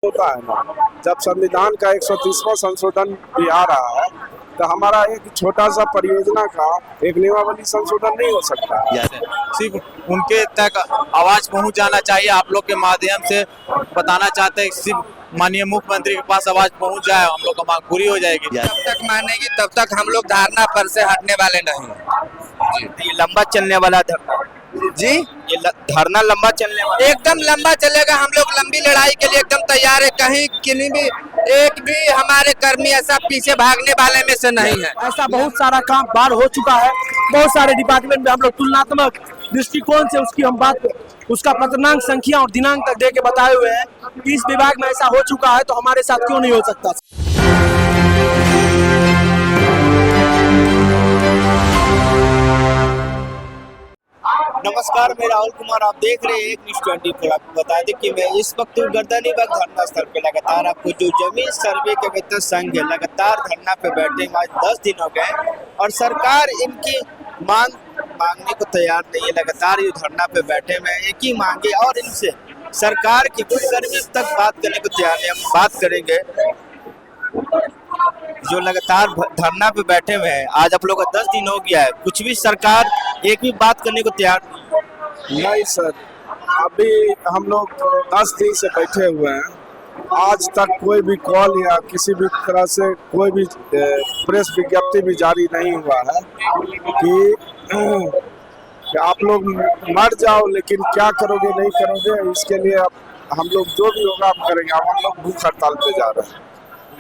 होता है ना, जब संविधान का 130वां संशोधन भी आ रहा है तो हमारा एक छोटा सा परियोजना का एक नियमावली संशोधन नहीं हो सकता। सिर्फ उनके तक आवाज पहुंच जाना चाहिए। आप लोग के माध्यम से बताना चाहते हैं, सिर्फ माननीय मुख्यमंत्री के पास आवाज पहुंच जाए, हम लोग का मांग पूरी हो जाएगी। जब तक मानेगी तब तक हम लोग धारणा पर से हटने वाले नहीं। ये लंबा चलने वाला धरना जी, ये धरना लंबा चलने वाला एकदम लंबा चलेगा। हम लोग लंबी लड़ाई के लिए एकदम तैयार है। कहीं किन्हीं भी एक भी हमारे कर्मी ऐसा पीछे भागने वाले में से नहीं है। ऐसा बहुत सारा काम बार हो चुका है। बहुत सारे डिपार्टमेंट में हम लोग तुलनात्मक दृष्टिकोण से उसकी हम बात उसका पूर्णांक संख्या और दिनांक तक दे के बताए हुए हैं कि इस विभाग में ऐसा हो चुका है तो हमारे साथ क्यों नहीं हो सकता। नमस्कार, मैं राहुल कुमार, आप देख रहे हैं एक न्यूज़ 24। आपको बता दें कि मैं इस वक्त गर्दनीबाग धरना स्थल पे लगातार आपको जो जमीन सर्वे के मित्र संघ है लगातार धरना पे बैठे आज 10 दिन हो गए और सरकार इनकी मांगने को तैयार नहीं है। लगातार ये धरना पे बैठे हुए हैं, एक ही मांगे और इनसे सरकार की कुछ कर्मी तक बात करने को तैयार नहीं। हम बात करेंगे जो लगातार धरना पे बैठे हुए हैं, आज आप लोग का 10 दिन हो गया है, कुछ भी सरकार एक भी बात करने को तैयार नहीं सर, अभी हम लोग 10 दिन से बैठे हुए हैं। आज तक कोई भी कॉल या किसी भी तरह से कोई भी प्रेस विज्ञप्ति भी जारी नहीं हुआ है कि आप लोग मर जाओ, लेकिन क्या करोगे नहीं करोगे इसके लिए हम लोग जो भी होगा हम करेंगे। अब हम लोग भूख हड़ताल पे जा रहे हैं।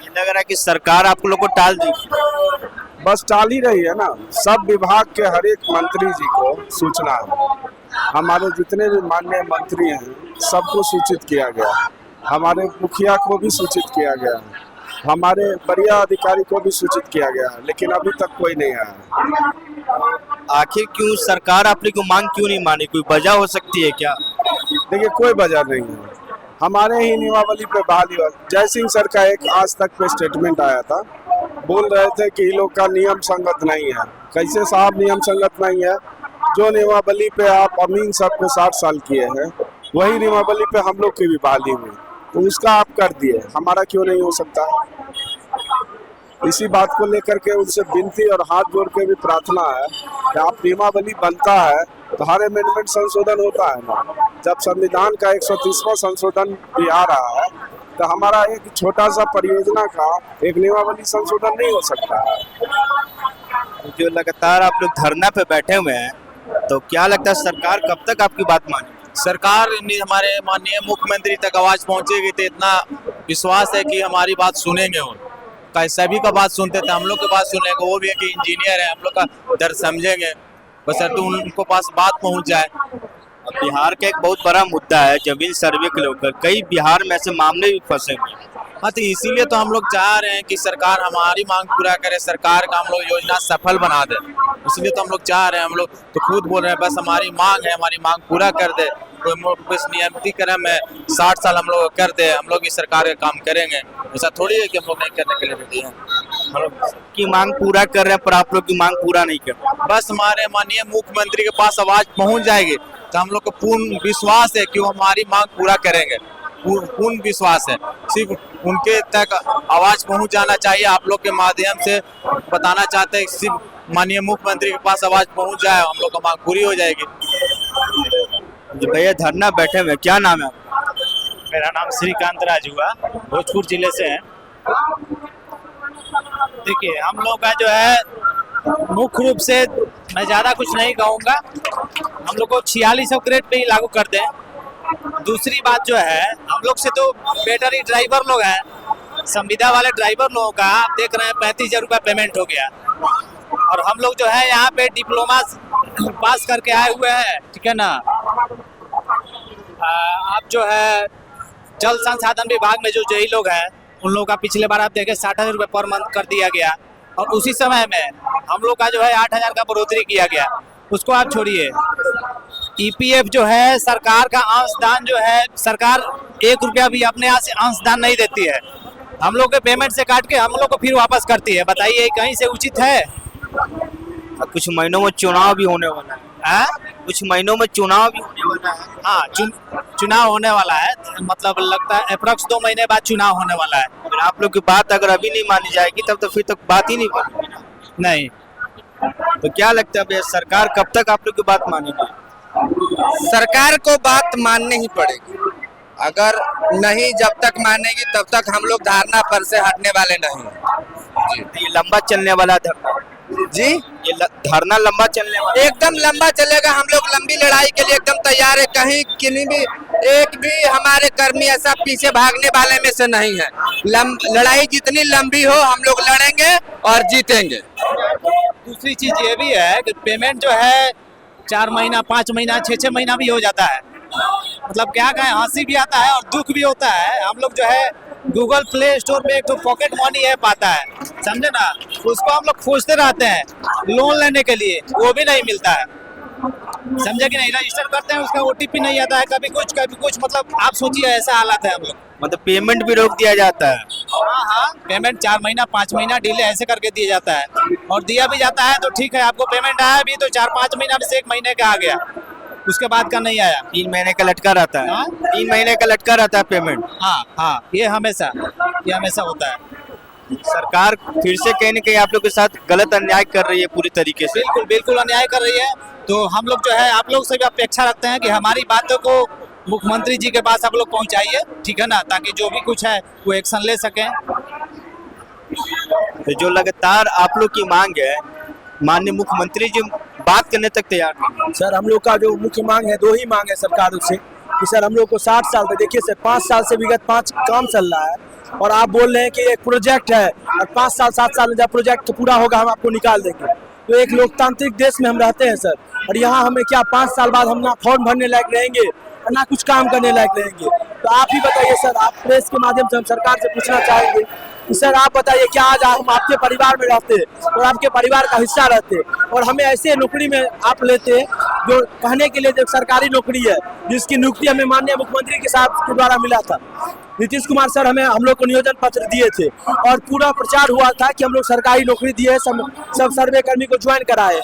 लग रहा है कि सरकार आप लोग को टाल दी, बस टाल ही रही है ना। सब विभाग के हर एक मंत्री जी को सूचना है, हमारे जितने भी माननीय मंत्री हैं सबको सूचित किया गया, हमारे मुखिया को भी सूचित किया गया, हमारे वरीय अधिकारी को भी सूचित किया गया, लेकिन अभी तक कोई नहीं आया। आखिर क्यों सरकार आपने को मांग क्यों नहीं मानी? कोई वजह हो सकती है क्या? देखिए, कोई वजह नहीं है। हमारे ही नियमावली पे बहाली हुआ। जय सिंह सर का एक आज तक पे स्टेटमेंट आया था, बोल रहे थे कि इन लोग का नियम संगत नहीं है। कैसे साहब नियम संगत नहीं है? जो नियमावली पे आप अमीन साहब को 60 साल किए हैं वही नियमावली पे हम लोग की भी बहाली हुई, तो उसका आप कर दिए, हमारा क्यों नहीं हो सकता? इसी बात को लेकर के उनसे विनती और हाथ जोड़ के भी प्रार्थना है कि आप नियमावली बनता है तो हर अमेंडमेंट संशोधन होता है ना। जब संविधान का 130वां संशोधन भी आ रहा है तो हमारा एक छोटा सा परियोजना का एक नियमावली संशोधन नहीं हो सकता। जो लगातार आप लोग धरना पे बैठे हुए हैं, तो क्या लगता है सरकार कब तक आपकी बात मानेगी? सरकार हमारे माननीय मुख्यमंत्री तक आवाज पहुंचेगी तो इतना विश्वास है कि हमारी बात सुनेंगे। और सभी का बात सुनते थे, हम लोग की बात सुनेंगे। वो भी है कि इंजीनियर है, हम लोग का दर्द समझेंगे, बस तो उनको पास बात पहुंच जाए। बिहार का एक बहुत बड़ा मुद्दा है जमीन सर्वे के लेकर, कई बिहार में ऐसे मामले भी फंसे हुए हैं। हाँ, तो इसीलिए तो हम लोग चाह रहे हैं कि सरकार हमारी मांग पूरा करे, सरकार का हम लोग योजना सफल बना दे। इसलिए तो हम लोग चाह रहे हैं, हम लोग तो खुद बोल रहे हैं बस हमारी मांग है, हमारी मांग पूरा कर दे। कोई बस नियमितीकरण में 60 साल हम लोग कर दे, हम लोग इस सरकार का काम करेंगे। ऐसा थोड़ी है कि हम लोग नहीं करने के लिए रेडी हैं। हम लोग की मांग पूरा कर रहे हैं पर आप लोग की मांग पूरा नहीं कर रहे। बस हमारे माननीय मुख्यमंत्री के पास आवाज पहुंच जाएगी तो हम लोग को पूर्ण विश्वास है कि वो हमारी मांग पूरा करेंगे। पूर्ण विश्वास है, सिर्फ उनके तक आवाज पहुंच जाना चाहिए। आप लोग के माध्यम से बताना चाहते हैं, सिर्फ माननीय मुख्यमंत्री के पास आवाज पहुंच जाए, हम लोग का मांग पूरी हो जाएगी। भैया धरना बैठे हुए, क्या नाम है आपका? मेरा नाम श्रीकांत राजुआ, भोजपुर जिले से है। देखिए, हम लोग का जो है मुख्य रूप से मैं ज़्यादा कुछ नहीं कहूँगा, हम लोग को 4600 ग्रेड पे ही लागू कर दें। दूसरी बात जो है, हम लोग से तो बेटर ही ड्राइवर लोग हैं, संविदा वाले ड्राइवर लोगों का आप देख रहे हैं 35,000 रुपया पेमेंट हो गया। और हम लोग जो है यहाँ पे डिप्लोमा पास करके आए हुए हैं, ठीक है ना। आप जो है जल संसाधन विभाग में जो जेई लोग हैं उन लोगों का पिछले बार आप देखें 60,000 रुपये पर मंथ कर दिया गया, और उसी समय में हम लोग का जो है 8,000 का बढ़ोतरी किया गया। उसको आप छोड़िए, ईपीएफ जो है सरकार का अंशदान जो है, सरकार 1 रुपया भी अपने यहाँ से अंशदान नहीं देती है, हम लोग के पेमेंट से काट के हम लोग को फिर वापस करती है। बताइए कहीं से उचित है? कुछ महीनों में चुनाव भी होने वाला है, कुछ महीनों में चुनाव भी होने वाला रहा है। हाँ चुनाव होने वाला है, मतलब लगता है अप्रॉक्स 2 महीने बाद चुनाव होने वाला है। अगर आप लोग की बात अगर अभी नहीं मानी जाएगी तब तो फिर तक बात ही नहीं बनेगी ना। नहीं, तो क्या लगता है भैया सरकार कब तक आप लोग की बात मानेगी? सरकार को बात माननी ही पड़ेगी। अगर नहीं जब तक मानेगी तब तक हम लोग धारणा पर से हटने वाले नहीं। ये लंबा चलने वाला धरना जी ये धरना लंबा चलने वाला एकदम लंबा चलेगा। हम लोग लंबी लड़ाई के लिए एकदम तैयार है। कहीं किन्हीं भी एक भी हमारे कर्मी ऐसा पीछे भागने वाले में से नहीं है। लड़ाई जितनी लंबी हो हम लोग लड़ेंगे और जीतेंगे। दूसरी चीज ये भी है कि पेमेंट जो है 4 महीना 5 महीना 6 महीना भी हो जाता है। मतलब क्या कहें, हंसी भी आता है और दुख भी होता है। हम लोग जो है गूगल प्ले स्टोर पे एक तो पॉकेट मनी ऐप आता है, समझे ना, उसको हम लोग खोजते रहते हैं लोन लेने के लिए, वो भी नहीं मिलता है, समझे कि नहीं। रजिस्टर करते हैं, उसका OTP नहीं आता है, कभी कुछ मतलब आप सोचिए ऐसा हालत है हम लोग। मतलब पेमेंट भी रोक दिया जाता है। हाँ, पेमेंट 4 महीना 5 महीना डिले ऐसे करके दिया जाता है। और दिया भी जाता है तो ठीक है, आपको पेमेंट आया भी तो 4-5 महीना में से 1 महीने का आ गया, उसके बाद का नहीं आया। 3 महीने का लटका रहता है। हाँ? 3 महीने का लटका रहता है पेमेंट। हाँ, ये हमेशा होता है। सरकार फिर से कहीं न कहीं आप लोग के साथ गलत अन्याय कर रही है पूरी तरीके से। बिल्कुल अन्याय कर रही है। तो हम लोग जो है आप लोग से भी अपेक्षा रखते हैं कि हमारी बातों को मुख्यमंत्री जी के पास आप लोग पहुंचाइए, ठीक है ना, ताकि जो भी कुछ है वो एक्शन ले सकें। तो जो लगातार आप लोग की मांग है, माननीय मुख्यमंत्री जी बात करने तक तैयार नहीं। सर हम लोग का जो मुख्य मांग है 2 ही मांग है सरकार से कि सर हम लोग को 60 साल तक, देखिए सर 5 साल से विगत 5 काम चल रहा है और आप बोल रहे हैं कि एक प्रोजेक्ट है और 5 साल 7 साल में जब प्रोजेक्ट पूरा होगा हम आपको निकाल देंगे। तो एक लोकतांत्रिक देश में हम रहते हैं सर, और यहाँ हमें क्या 5 साल बाद हम ना फॉर्म भरने लायक रहेंगे और ना कुछ काम करने लायक रहेंगे। तो आप ही बताइए सर, आप प्रेस के माध्यम से हम सरकार से पूछना चाहेंगे कि सर आप बताइए क्या आज हम आपके परिवार में रहते और आपके परिवार का हिस्सा रहते और हमें ऐसे नौकरी में आप लेते जो कहने के लिए जो सरकारी नौकरी है, जिसकी नियुक्ति हमें माननीय मुख्यमंत्री के साहब के द्वारा मिला था। नीतीश कुमार सर हमें हम लोग को नियोजन पत्र दिए थे और पूरा प्रचार हुआ था कि हम लोग सरकारी नौकरी दिए, सब सर्वे कर्मी को ज्वाइन कराए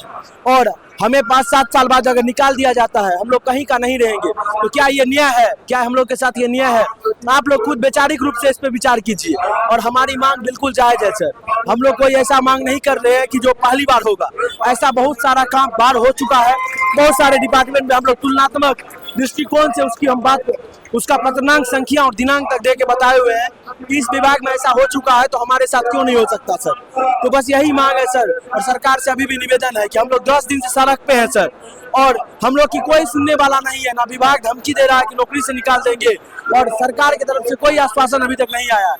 और हमें 5-7 साल बाद अगर निकाल दिया जाता है, हम लोग कहीं का नहीं रहेंगे। तो क्या ये न्याय है? क्या हम लोग के साथ ये न्याय है? आप लोग खुद वैचारिक रूप से इस पे विचार कीजिए और हमारी मांग बिल्कुल जायज है सर। हम लोग कोई ऐसा मांग नहीं कर रहे हैं कि जो पहली बार होगा। ऐसा बहुत सारा काम बार हो चुका है, बहुत सारे डिपार्टमेंट में हम लोग तुलनात्मक दृष्टिकोण से उसकी हम बात उसका पूर्णांक संख्या और दिनांक तक दे के बताए हुए हैं कि इस विभाग में ऐसा हो चुका है तो हमारे साथ क्यों नहीं हो सकता सर। तो बस यही मांग है सर, और सरकार से अभी भी निवेदन है कि हम लोग 10 दिन से सड़क पे हैं सर और हम लोग की कोई सुनने वाला नहीं है। ना विभाग धमकी दे रहा है कि नौकरी से निकाल देंगे और सरकार की तरफ से कोई आश्वासन अभी तक नहीं आया है।